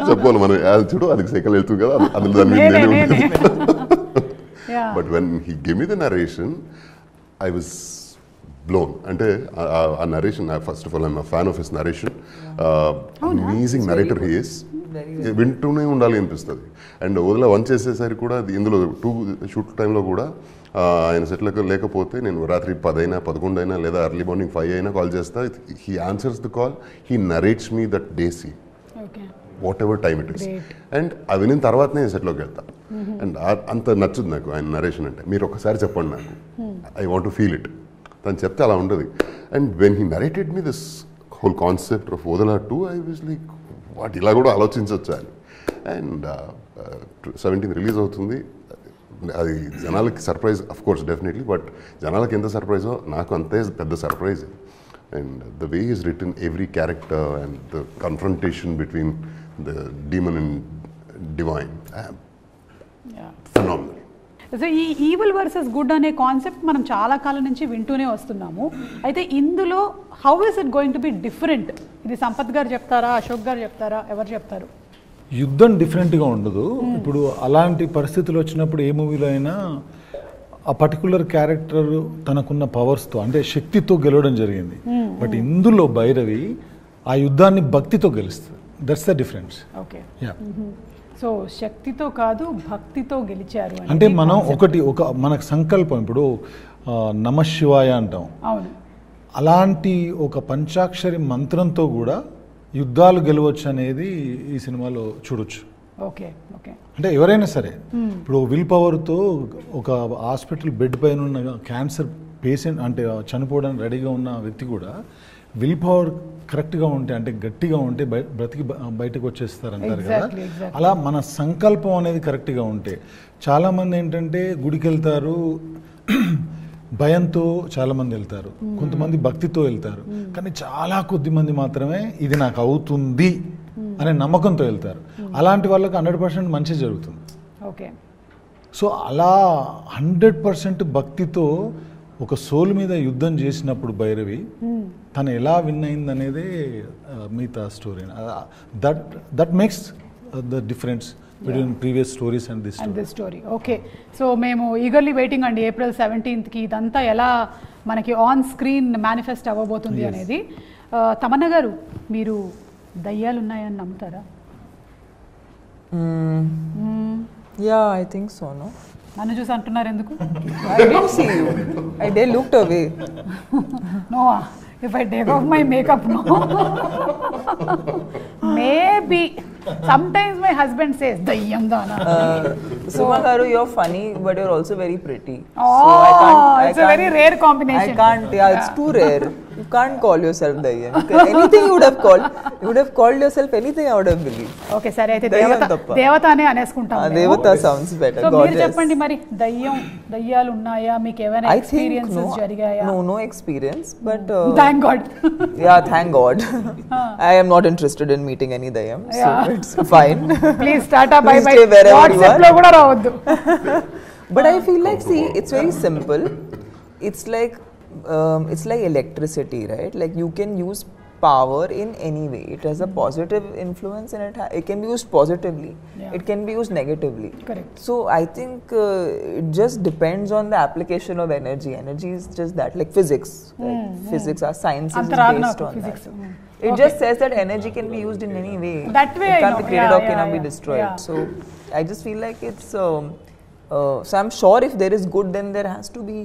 చెప్పాలి మనం. చూడు అది సైకిల్ వెళ్తుంది కదా, అందులో but when he give me the narration I was blown. అంటే ఆ narration, first of all I'm fan of his narration. Amazing narrator he is. వింటూనే ఉండాలి అనిపిస్తుంది. అండ్ వదిల 1 చేసేసరికి కూడా ఇందులో 2 షూట్ టైంలో కూడా ఆయన సెట్లకు లేకపోతే నేను రాత్రి 10 అయినా 11 అయినా లేదా ఎర్లీ మార్నింగ్ 5 అయినా కాల్ చేస్తా. He answers the call, he narrates me that day scene, whatever time it is. And అవి వినిన తర్వాత నేను సెట్లోకి వెళ్తా. అండ్ అంత నచ్చుది నాకు ఆయన నరేషన్ అంటే. మీరు ఒకసారి చెప్పండి నాకు, I want to feel it. తను చెప్తే అలా ఉంటుంది. And when he narrated me this whole concept of వదల 2, ఐ వాజ్ లైక్ వాట్, ఇలా కూడా ఆలోచించవచ్చు అని. అండ్ 17th రిలీజ్ అవుతుంది. అది జనాలకి surprise of course definitely, but జనాలకి ఎంత సర్ప్రైజో నాకు అంతే పెద్ద surprise. And the way is return every character and the confrontation between the demon and divine, phenomenal. So ఈ ఈవిల్ వర్సెస్ గుడ్ అనే కాన్సెప్ట్ మనం చాలా కాలం నుంచి వింటూనే వస్తున్నాము. అయితే ఇందులో how is it going to be different? ఇది సంపత్ గారు చెప్తారా, అశోక్ గారు చెప్తారా, ఎవరు చెప్తారు? యుద్ధం డిఫరెంట్గా ఉండదు. ఇప్పుడు అలాంటి పరిస్థితులు వచ్చినప్పుడు ఏ మూవీలో అయినా ఆ పర్టికులర్ క్యారెక్టర్ తనకున్న పవర్స్తో అంటే శక్తితో గెలవడం జరిగింది. బట్ ఇందులో భైరవి ఆ యుద్ధాన్ని భక్తితో గెలుస్తుంది. That's the difference. Okay, so శక్తితో కాదు భక్తితో గెలిచారు అంటే మనం ఒక మనకు సంకల్పం, ఇప్పుడు నమశివాయ అంటాం, అవును, అలాంటి ఒక పంచాక్షరి మంత్రంతో కూడా యుద్ధాలు గెలవచ్చు అనేది ఈ సినిమాలో చూడొచ్చు. Okay okay. అంటే ఎవరైనా సరే ఇప్పుడు విల్ పవర్తో ఒక హాస్పిటల్ బెడ్ పైన ఉన్న క్యాన్సర్ పేషెంట్ అంటే చనిపోవడానికి రెడీగా ఉన్న వ్యక్తి కూడా విల్ పవర్ కరెక్ట్గా ఉంటే అంటే గట్టిగా ఉంటే బ్రతికి బయటకు వచ్చేస్తారు అంటారు కదా. అలా మన సంకల్పం అనేది కరెక్ట్గా ఉంటే, చాలామంది ఏంటంటే గుడికి వెళ్తారు భయంతో, చాలామంది వెళ్తారు, కొంతమంది భక్తితో వెళ్తారు, కానీ చాలా కొద్ది మంది మాత్రమే ఇది నాకు అవుతుంది అనే నమ్మకంతో వెళ్తారు. అలాంటి వాళ్ళకి 100% మంచి జరుగుతుంది. ఓకే. సో అలా 100% భక్తితో ఒక సోల్ మీద యుద్ధం చేసినప్పుడు భైరవి తను ఎలా విన్ అయింది అనేది మిగతా story. That makes the difference between previous stories and this story. Okay. So మేము ఈగర్లీ వెయిటింగ్ అండి April 17th ఇదంతా ఎలా మనకి ఆన్ స్క్రీన్ మేనిఫెస్ట్ అవ్వబోతుంది అనేది. తమన్నా గారు, మీరు దయ్యాలు ఉన్నాయని నమ్ముతారా? Yeah, I think so, no? నన్ను చూసి అంటున్నారు ఎందుకు? I didn't see you. I looked away. No, if I take off my makeup, no. Maybe. Sometimes my husband says, dayyam dana. Suma garu, you're funny, but you're also very pretty. Oh, it's a very rare combination. I can't, it's too rare. You can't call yourself dayyam. Anything you would have called yourself anything, I would have believed. Okay, సరే అయితే దేవత అనే అనేసుకుంటాం. దేవత sounds better. So మీరు చెప్పండి మరి, దయ్యాలు ఉన్నాయా? మీకు ఏమైనా ఎక్స్‌పీరియన్సెస్ జరిగాయా? No experience, but thank God. Yeah, thank God. I am not interested in meeting any dayyam, so it's fine. Please tata bye bye. WhatsApp lo kuda ravoddu. But I feel like, see, it's very simple. It's like electricity, right? Like you can use power in any way. It has a positive influence and it can be used positively. It can be used negatively. Correct. So I think it just depends on the application of energy. Energy is just that, like physics. Physics, our science is based on physics. It just says that energy can be used in any way. That way it can't be created or cannot be destroyed. Yeah. So I just feel like it's so I'm sure if there is good, then there has to be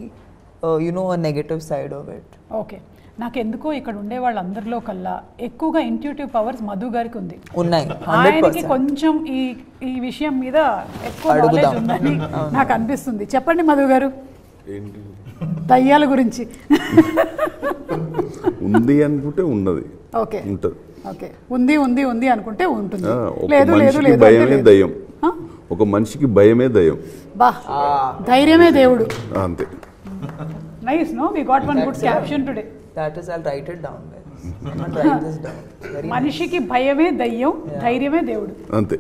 a negative side of it. Okay. నాకు ఎందుకో ఇక్కడ ఉండే వాళ్ళందరిలో కల్లా ఎక్కువగా intuitive powers Madhu గారికి ఉంది. ఉన్నాయి. ఆయనకి కొంచెం ఈ విషయం మీద ఎక్కువ నాలెడ్జ్ ఉందని నాకు అనిపిస్తుంది. చెప్పండి మధు గారు, దయ్యాల గురించి. ఉంది అనుకుంటే ఉన్నది. ఓకే. ఉంటది. ఓకే. ఉంది అనుకుంటే ఉంటుంది. లేదు భయమే దయ్యం. ఒక మనిషికి భయమే దయ్యం. బా, ధైర్యమే దేవుడు. అంతే. Nice, no? We got one good caption today. That is, I'll write it down. I'll write this down. మనిషికి భయమే దయ్యం, ధైర్యమే దేవుడు. అంతే.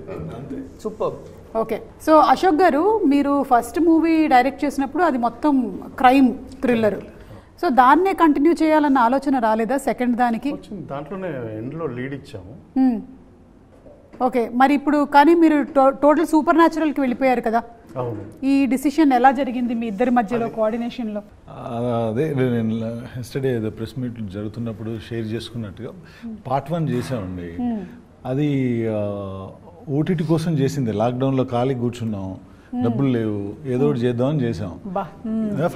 Super. Okay. So Ashok garu, మీరు ఫస్ట్ మూవీ డైరెక్ట్ చేసినప్పుడు అది మొత్తం క్రైమ్ థ్రిల్లర్. సో దాన్నే కంటిన్యూ చేయాలన్న ఆలోచన రాలేదా సెకండ్ దానికి? దాంట్లోనే ఎండ్లో లీడ్ ఇచ్చాము. ఓకే. మరి ఇప్పుడు కానీ మీరు టోటల్ సూపర్ న్యాచురల్కి వెళ్ళిపోయారు కదా. ఈ డిసిషన్ ఎలా జరిగింది మీ ఇద్దరి మధ్యలో కోఆర్డినేషన్లో? అదే నేను ఎస్టర్డే ప్రెస్ మీట్ జరుగుతున్నప్పుడు షేర్ చేసుకున్నట్టుగా పార్ట్ 1 చేసామండి. అది ఓటీటీ కోసం చేసింది. లాక్డౌన్లో ఖాళీ కూర్చున్నాం, డబ్బులు లేవు, ఏదో ఒకటి చేద్దామని చేసాం.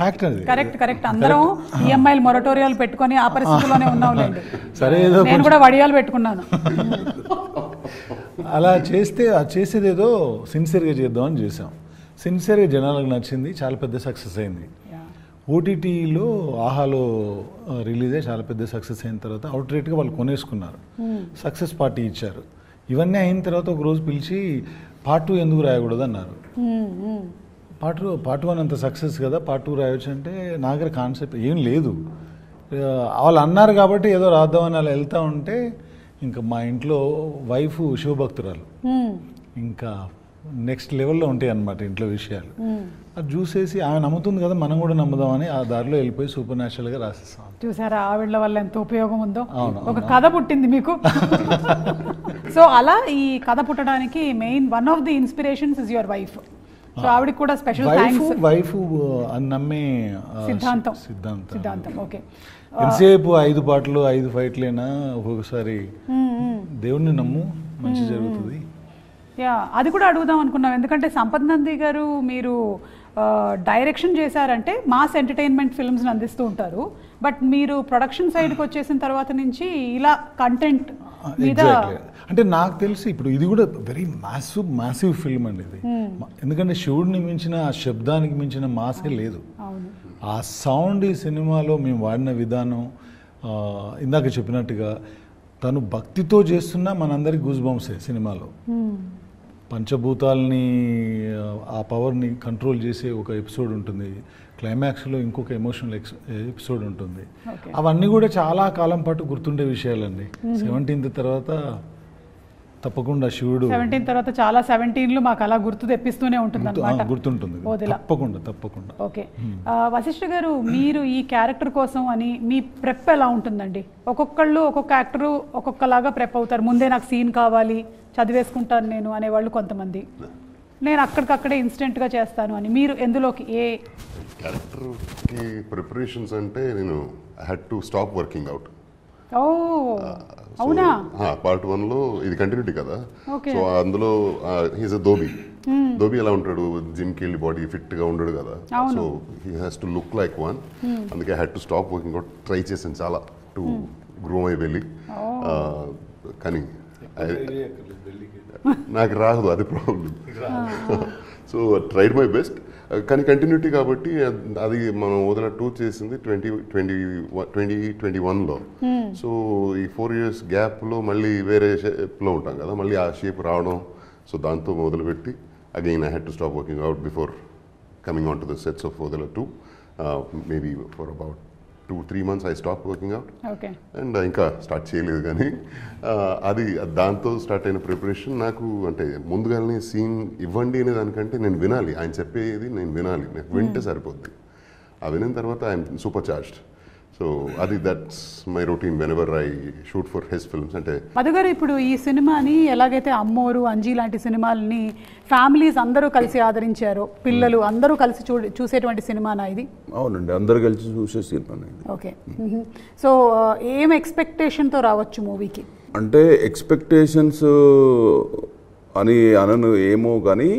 ఫ్యాక్ట్ అది. కరెక్ట్. అందరం ఈఎంఐలు మొరటోరియాలు పెట్టుకొని ఆ పరిస్థితిలోనే ఉన్నాంలేండి. సరే, ఏదో నేను కూడా వడియాలు పెట్టుకున్నాను. అలా చేసేది ఏదో సిన్సియర్గా చేద్దామని చేసాం. సిన్సియర్గా జనాలకు నచ్చింది, చాలా పెద్ద సక్సెస్ అయింది. ఓటీటీలో ఆహాలో రిలీజ్ అయ్యి చాలా పెద్ద సక్సెస్ అయిన తర్వాత అవుట్ రేట్గా వాళ్ళు కొనేసుకున్నారు, సక్సెస్ పార్టీ ఇచ్చారు. ఇవన్నీ అయిన తర్వాత ఒక రోజు పిలిచి పార్ట్ 2 ఎందుకు రాయకూడదు అన్నారు. పార్ట్ 1 అంత సక్సెస్ కదా, పార్ట్ 2 రాయొచ్చు అంటే నా దగ్గర కాన్సెప్ట్ ఏం లేదు. వాళ్ళు అన్నారు కాబట్టి ఏదో రాద్దామని అలా వెళ్తూ ఉంటే ఇంకా మా ఇంట్లో వైఫ్ శివభక్తురాలు, ఇంకా నెక్స్ట్ లెవెల్లో ఉంటాయి అన్నమాట ఇంట్లో విషయాలు. అది చూసేసి ఆమె నమ్ముతుంది కదా, మనం కూడా నమ్ముదామని ఆ దారిలో వెళ్ళిపోయి సూపర్ న్యాచురల్గా రాసేస్తాం. చూసారా ఆవిడ వల్ల ఎంత ఉపయోగం ఉందో. ఒక కథ పుట్టింది మీకు. సో అలా ఈ కథ పుట్టడానికి main one of the inspirations is your wife. So ఆవిడకి కూడా స్పెషల్ థాంక్స్. వైఫ్ అని నమ్మే సిద్ధాంతం. ఓకే. ఎంతసేపు 5 పాటలు 5 ఫైట్లేనా, ఒక్కొక్కసారి దేవుణ్ణి నమ్ము మంచి జరుగుతుంది. అది కూడా అడుగుదాం అనుకున్నాం. ఎందుకంటే సంపత్ నంది గారు మీరు డైరెక్షన్ చేశారంటే మాస్ ఎంటర్టైన్మెంట్ ఫిల్మ్స్ని అందిస్తూ ఉంటారు. బట్ మీరు ప్రొడక్షన్ సైడ్కి వచ్చేసిన తర్వాత నుంచి ఇలా కంటెంట్ మీద అంటే నాకు తెలిసి ఇప్పుడు ఇది కూడా వెరీ మ్యాసివ్ ఫిల్మ్ అండి ఇది. ఎందుకంటే శివుడిని మించిన ఆ శబ్దానికి మించిన మాసే లేదు. ఆ సౌండ్ ఈ సినిమాలో మేము వాడిన విధానం, ఇందాక చెప్పినట్టుగా తను భక్తితో చేస్తున్నా మనందరికి గూస్ బంప్సే సినిమాలో. పంచభూతాలని ఆ పవర్ని కంట్రోల్ చేసే ఒక ఎపిసోడ్ ఉంటుంది, క్లైమాక్స్లో ఇంకొక ఎమోషనల్ ఎపిసోడ్ ఉంటుంది. అవన్నీ కూడా చాలా కాలం పాటు గుర్తుండే విషయాలండి. 17th తర్వాత తప్పకుండా శివుడు 17 తర్వాత చాలా 17లు మాకు అలా గుర్తు తెప్పిస్తూనే ఉంటుంది అన్నమాట. గుర్తుంటుంది. తప్పకుండా. ఓకే, వశిష్ఠ గారు, మీరు ఈ క్యారెక్టర్ కోసం అని మీ ప్రెప్ ఎలా ఉంటుందండి? ఒక్కొక్కళ్ళు ఒక్కొక్క యాక్టరు ఒక్కొక్కలాగా ప్రెప్ అవుతారు. ముందే నాకు సీన్ కావాలి, చదివేసుకుంటాను నేను అనేవాళ్ళు కొంతమంది, నేను అక్కడికక్కడే ఇన్స్టెంట్గా చేస్తాను అని. మీరు ఎందులోకి ఏ క్యారెక్టర్కి ప్రిపరేషన్స్ అంటే నేను I had to stop working out. ఓ అవునా? పార్ట్ 1లో ఇది కంటిన్యూటీ కదా, సో అందులో హీస్ అ ధోబీ ఎలా ఉంటాడు, జిమ్కి వెళ్ళి బాడీ ఫిట్గా ఉండడు కదా, so he has to look like one. అందుకే I had to stop working out. Try చేశాను చాలా టు గ్రో మై బెల్లీ, కానీ నాకు రాదు, అది problem. So tried my best, కానీ కంటిన్యూటీ కాబట్టి అది మనం వదిన 2 చేసింది 2021లో. సో ఈ 4 years గ్యాప్లో మళ్ళీ వేరే షేప్లో ఉంటాం కదా, మళ్ళీ ఆ షేప్ రావడం, సో దాంతో మొదలుపెట్టి again I had to stop working out before coming on to the sets of వదిన 2. Maybe for about 2-3 months I stop working out. And ఇంకా స్టార్ట్ చేయలేదు, కానీ అది దాంతో స్టార్ట్ అయిన ప్రిపరేషన్ నాకు అంటే ముందుగానే సీన్ ఇవ్వండి అనే దానికంటే నేను వినాలి, ఆయన చెప్పేది నేను వినాలి, నాకు వింటే సరిపోద్ది. ఆ వినిన తర్వాత ఐఎమ్ సూపర్ చార్జ్డ్. సో అది that's my routine when ever I shoot for his films. అంటే మధుగారు, ఇప్పుడు ఈ సినిమాని ఎలాగైతే అమ్మోరు, అంజీ లాంటి సినిమాలని ఫ్యామిలీస్ అందరూ కలిసి ఆదరించారో, పిల్లలు అందరూ కలిసి చూసేటువంటి సినిమానా ఇది? అవునండి, అందరు కలిసి చూసే సినిమా. ఓకే, సో ఏం ఎక్స్పెక్టేషన్తో రావచ్చు మూవీకి? అంటే ఎక్స్పెక్టేషన్స్ అని అనను ఏమో, కానీ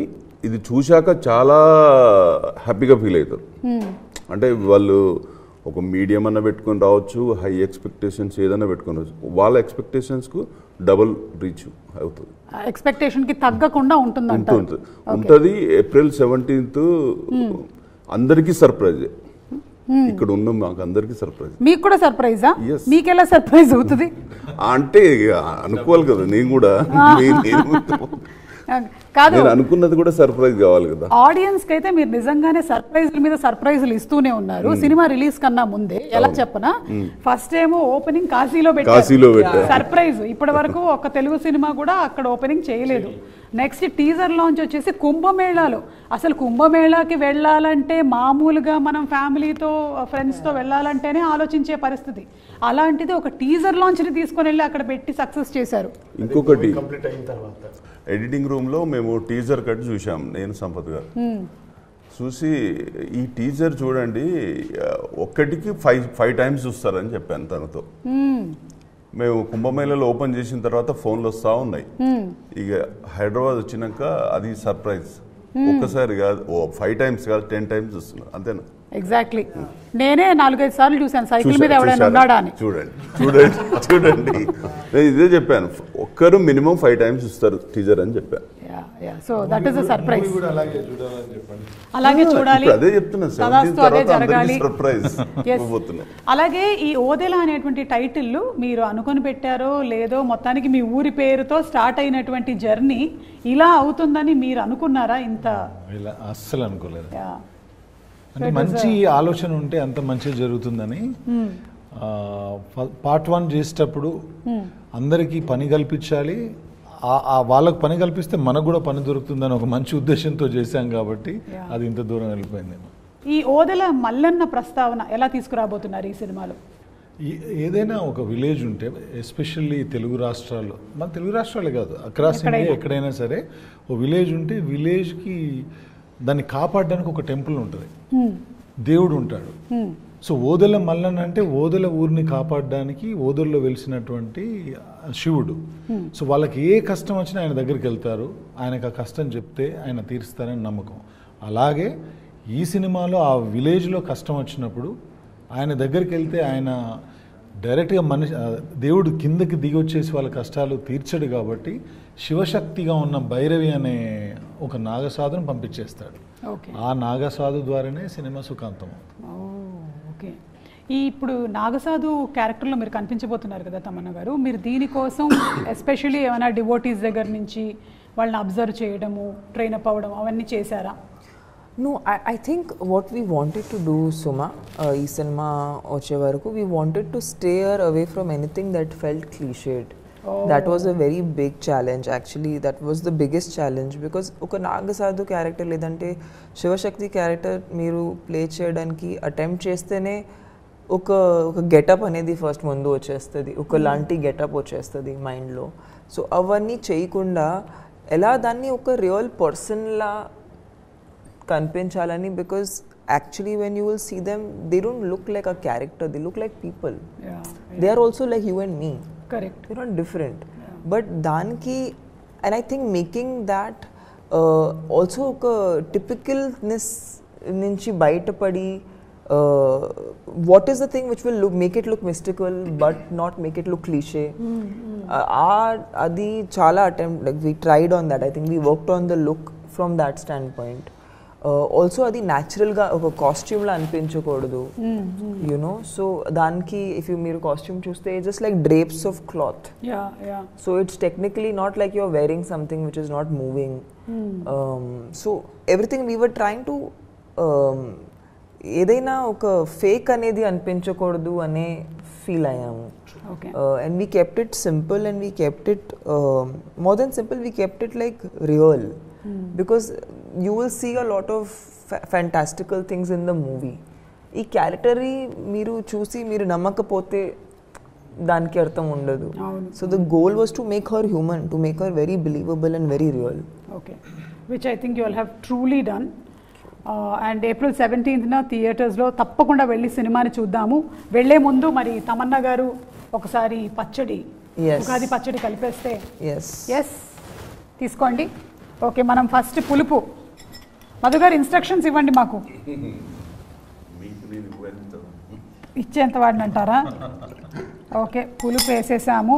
ఇది చూశాక చాలా హ్యాపీగా ఫీల్ అవుతారు. అంటే వాళ్ళు ఒక మీడియం అన్న పెట్టుకొని రావచ్చు, హై ఎక్స్పెక్టేషన్స్ ఏదైనా పెట్టుకొని రావచ్చు, వాళ్ళ ఎక్స్పెక్టేషన్స్కు డబుల్ రీచ్ అవుతుంది. ఎక్స్పెక్టేషన్కి తగ్గకుండా ఉంటుంది. April 17th అందరికీ సర్ప్రైజ్. ఇక్కడ ఉన్న మాకు అందరికీ సర్ప్రైజ్. మీకు కూడా సర్ప్రైజా? మీకు ఎలా సర్ప్రైజ్ అవుతుంది అంటే అనుకోవాలి కదా, నేను కూడా కాదు, అనుకున్నది కూడా సర్ప్రైజ్ కావాలి కదా ఆడియన్స్ కి. అయితే మీరు నిజంగానే సర్ప్రైజుల మీద సర్ప్రైజులు ఇస్తూనే ఉన్నారు. సినిమా రిలీజ్ కన్నా ముందే ఎలా చెప్పనా, ఫస్ట్ ఏమో ఓపెనింగ్ కాశీలో పెట్టారు సర్ప్రైజ్. ఇప్పటి వరకు ఒక తెలుగు సినిమా కూడా అక్కడ ఓపెనింగ్ చేయలేదు. నెక్స్ట్ టీజర్ లాంచ్ వచ్చేసి కుంభమేళాలో. అసలు కుంభమేళాకి వెళ్ళాలంటే మామూలుగా మనం ఫ్యామిలీతో ఫ్రెండ్స్తో వెళ్ళాలంటేనే ఆలోచించే పరిస్థితి, అలాంటిది ఒక టీజర్ లాంచ్ని తీసుకొని వెళ్ళి అక్కడ పెట్టి సక్సెస్ చేశారు. ఇంకొకటి కంప్లీట్ అయిన తర్వాత ఎడిటింగ్ రూమ్లో మేము టీజర్ కట్ చూసాం, నేను సంపత్ గారు చూసి, ఈ టీజర్ చూడండి ఒక్కటికి 5 times చూస్తారని చెప్పాను తనతో. మేము కుంభమేళలో ఓపెన్ చేసిన తర్వాత ఫోన్లు వస్తూ ఉన్నాయి. ఇక హైదరాబాద్ వచ్చినాక అది సర్ప్రైజ్. ఒక్కసారి కాదు, 5 times కాదు, 10 times చూస్తున్నారు, అంతేనా? ఎగ్జాక్ట్లీ. నేనే 4-5 సార్లు చూశాను సైకిల్ మీద ఎవరైనా ఉన్నాడా అని. చూడండి నేను ఇదే చెప్పాను, ఒక్కరు మినిమం 5 times చూస్తారు టీజర్ అని చెప్పాను. So that is a surprise. అలాగే చూడాలి, అదే చెప్తున్నా, అదే జరగాలి. సర్ప్రైజ్. అలాగే ఈ ఓదెల అనేటువంటి టైటిల్ మీరు అనుకొని పెట్టారో లేదో, మొత్తానికి మీ ఊరి పేరుతో స్టార్ట్ అయినటువంటి జర్నీ ఇలా అవుతుందని మీరు అనుకున్నారా? ఇంత అస్సలు అనుకోలేదు. అంటే మంచి ఆలోచన ఉంటే అంత మంచి జరుగుతుందని. పార్ట్ 1 చేసేటప్పుడు అందరికీ పని కల్పించాలి, వాళ్ళకు పని కల్పిస్తే మనకు కూడా పని దొరుకుతుందని ఒక మంచి ఉద్దేశంతో చేశాం కాబట్టి అది ఇంత దూరం వెళ్ళిపోయింది. ఈ ఓదెల మల్లన్న ప్రస్తావన ఎలా తీసుకురాబోతున్నారు ఈ సినిమాలో? ఏదైనా ఒక విలేజ్ ఉంటే, ఎస్పెషల్లీ తెలుగు రాష్ట్రాల్లో, మన తెలుగు రాష్ట్రాలే కాదు, అక్రాస్ ఇండియా ఎక్కడైనా సరే ఓ విలేజ్ ఉంటే విలేజ్కి దాన్ని కాపాడడానికి ఒక టెంపుల్ ఉంటుంది, దేవుడు ఉంటాడు. సో ఓదెల మల్లన్న అంటే ఓదెల ఊరిని కాపాడడానికి ఓదెల్లో వెలిసినటువంటి శివుడు. సో వాళ్ళకి ఏ కష్టం వచ్చినా ఆయన దగ్గరికి వెళ్తారు, ఆయనకు ఆ కష్టం చెప్తే ఆయన తీరుస్తారని నమ్మకం. అలాగే ఈ సినిమాలో ఆ విలేజ్లో కష్టం వచ్చినప్పుడు ఆయన దగ్గరికి వెళ్తే ఆయన డైరెక్ట్గా దేవుడు కిందకి దిగి వచ్చేసి వాళ్ళ కష్టాలు తీర్చడు కాబట్టి శివశక్తిగా ఉన్న భైరవి అనే ఒక నాగసాధును పంపించేస్తాడు. ఆ నాగసాధు ద్వారానే సినిమా సుఖాంతం అవుతుంది. ఈ ఇప్పుడు నాగసాధు క్యారెక్టర్లో మీరు కనిపించబోతున్నారు కదా తమన్నా గారు, మీరు దీనికోసం ఎస్పెషల్లీ ఏమైనా డివోటీస్ దగ్గర నుంచి వాళ్ళని అబ్జర్వ్ చేయడము, ట్రైన్ అప్ అవ్వడం అవన్నీ చేశారా? No, I think what we wanted to do, Suma, ee cinema vache varaku, we wanted to steer away from anything that felt cliched. That was a very big challenge. Actually, that was the biggest challenge because oka Nagasadu character ledante Shivashakti character మీరు play చేయడానికి attempt చేస్తేనే ఒక getup అనేది first ముందు వచ్చేస్తుంది, ఒక లాంటి getup వచ్చేస్తుంది మైండ్లో. సో అవన్నీ చేయకుండా ఎలా దాన్ని ఒక రియల్ పర్సన్లా కనిపించాలని, because actually when you will see them, they don't look like a character, they look like people. They are also like you and me. Correct. They're not different. But danki, and I think making that also oka typicalness nunchi baita padi, what is the thing which will make it look mystical but not make it look cliche. Adi chala attempt, like we tried on that. I think we worked on the look from that standpoint. Also అది న్యాచురల్గా ఒక కాస్ట్యూమ్లా అనిపించకూడదు, you know. So దానికి if మీరు costume చూస్తే just like drapes of cloth. So it's technically not like you're wearing something which is not moving. So everything we were trying to ఏదైనా ఒక ఫేక్ అనేది అనిపించకూడదు అనే ఫీల్ అయ్యాము. And we kept it simple, and we kept it more than simple, we kept it like real. Because you will see a lot of fantastical things in the movie. ఈ character మీరు చూసి మీరు నమ్మకపోతే దానికి అర్థం ఉండదు. So the goal was to make her human, to make her very believable and very real. Okay, which I think you will have truly done. And April 17th థియేటర్స్లో తప్పకుండా వెళ్ళి సినిమాని చూద్దాము. వెళ్లే ముందు మరి తమన్నా గారు ఒకసారి పచ్చడి, ఉగాది పచ్చడి కలిపేస్తే. ఎస్, తీసుకోండి. ఓకే, మనం ఫస్ట్ పులుపు. మధు గారు ఇన్స్ట్రక్షన్స్ ఇవ్వండి మాకు. ఇచ్చేంత వాడినంటారా? ఓకే, పులుపు వేసేసాము.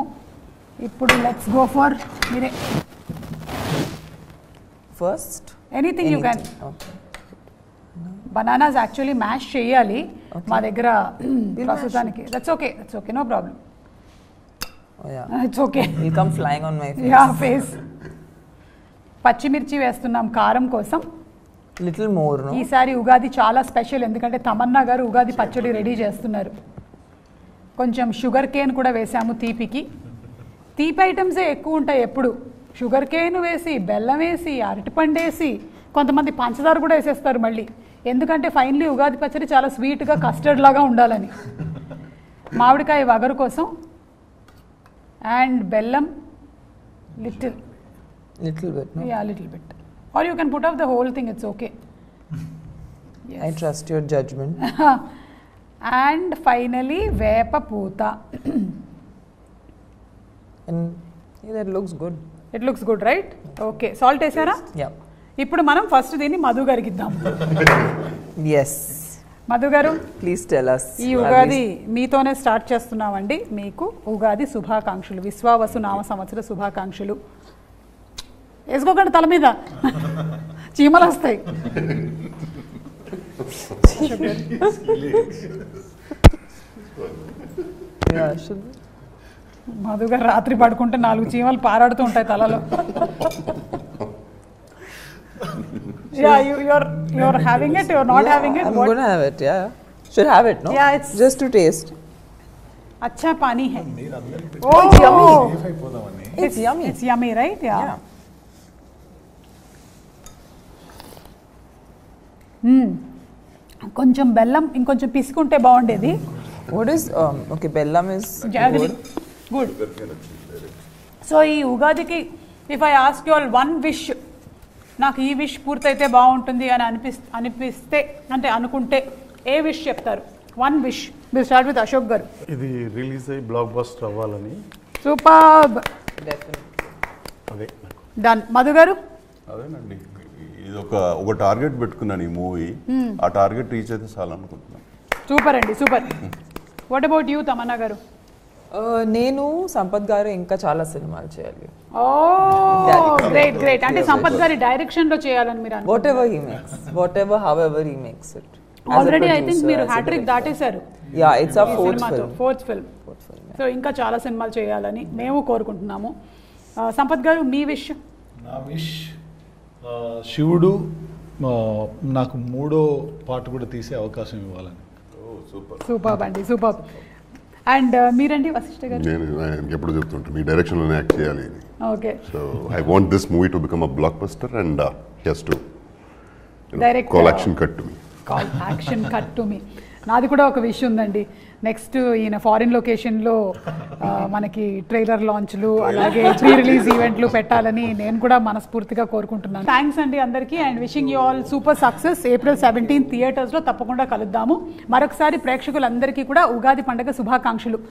ఇప్పుడు లెట్స్ గో ఫర్ మీరే first anything you can. Bananas actually mash చేయాలి మా దగ్గర ప్రస్తుతానికి. That's okay, that's okay, no problem. It's okay, will come flying on my face. పచ్చిమిర్చి వేస్తున్నాం కారం కోసం. Little more. ఈసారి ఉగాది చాలా స్పెషల్, ఎందుకంటే తమన్నా గారు ఉగాది పచ్చడి రెడీ చేస్తున్నారు. కొంచెం షుగర్ కేన్ కూడా వేసాము తీపికి. తీపి ఐటమ్సే ఎక్కువ ఉంటాయి ఎప్పుడు. షుగర్ కేన్ వేసి, బెల్లం వేసి, అరటిపండు వేసి, కొంతమంది పంచదార కూడా వేసేస్తారు మళ్ళీ. ఎందుకంటే ఫైనలీ ఉగాది పచ్చడి చాలా స్వీట్గా కస్టర్డ్ లాగా ఉండాలని. మామిడికాయ వగరు కోసం అండ్ బెల్లం little bit, no? Yeah, little bit. Or you can put off the whole thing, it's okay. Yes. I trust your judgment. And finally, vepa poota. And yeah, that looks good. It looks good, right? Okay. Salt esara? Yeah. ఇప్పుడు మనం first దీన్ని మధు గారికి ఇద్దాం. Yes. Madhu గారు, please tell us. ఈ ఉగాది మీతోనే start చేస్తున్నామండి. మీకు ఉగాది శుభాకాంక్షలు, విశ్వావసు నామ సంవత్సర శుభాకాంక్షలు. వేసుకోకండి తల మీద, చీమలు వస్తాయి. మధు గారు రాత్రి పడుకుంటే 4 చీమలు పారాడుతూ ఉంటాయి తలలో. Yeah, you're having it, you're not having it. I'm going to have it, yeah. Should have it, no? Yeah, it's just to taste. अच्छा पानी है. Oh, it's yummy. It's yummy. It's yummy, right? Yeah. కొంచెం బెల్లం ఇంకొంచెం పిసుకుంటే బాగుండేది. What is okay, bellam is good. So ఈ ఉగాదికి if I ask you all one wish, నాకు ఈ విష్ పూర్తయితే బాగుంటుంది అని అనిపిస్తే అంటే అనుకుంటే ఏ విష్ చెప్తారు? One wish. Will start with Ashok garu. ఇది రిలీజ్ అయ్యి బ్లాక్ బస్టర్ అవ్వాలని. సూపర్బ్. అదే డన్. మధు గారు? అదేనండి, ఇది ఒక టార్గెట్ పెట్టుకున్నాను ఈ మూవీ. ఆ టార్గెట్ రీచ్ అయితే చాలా అనుకుంటున్నాను. సూపర్ అండి, super. What about you Tamannaah garu? నేను సంపత్ గారు ఇంకా చాలా సినిమాలు చేయాలి. Great great. అంటే సంపత్ గారి డైరెక్షన్ లో చేయాలని మీరు whatever he makes, whatever however he makes it. Already I think మీరు హ్యాట్రిక్ దాటేశారు. Yeah, it's our fourth film. So ఇంకా చాలా సినిమాలు చేయాలని మేము కోరుకుంటున్నాము. సంపత్ గారు, మీ విష్? నా విష్ శివుడు నాకు 3వ పార్ట్ కూడా తీసే అవకాశం ఇవ్వాలని. సూపర్ అండి, సూపర్. అండ్ మీరండి వశిష్ఠ గారు? నేను ఎప్పుడు చెప్తుంటాను మీ డైరెక్షన్లోనే యాక్ట్ చేయాలి. Okay. So I want this movie to become a blockbuster and he's to direct call action cut to me. Call action cut to me. నాది కూడా ఒక విషయం ఉందండి. నెక్స్ట్ ఈయన ఫారిన్ లొకేషన్లో మనకి ట్రైలర్ లాంచ్లు అలాగే ప్రీ రిలీజ్ ఈవెంట్లు పెట్టాలని నేను కూడా మనస్ఫూర్తిగా కోరుకుంటున్నాను. థ్యాంక్స్ అండి అందరికీ and wishing you all super success. April 17 థియేటర్స్లో తప్పకుండా కలుద్దాము. మరొకసారి ప్రేక్షకులందరికీ కూడా ఉగాది పండుగ శుభాకాంక్షలు.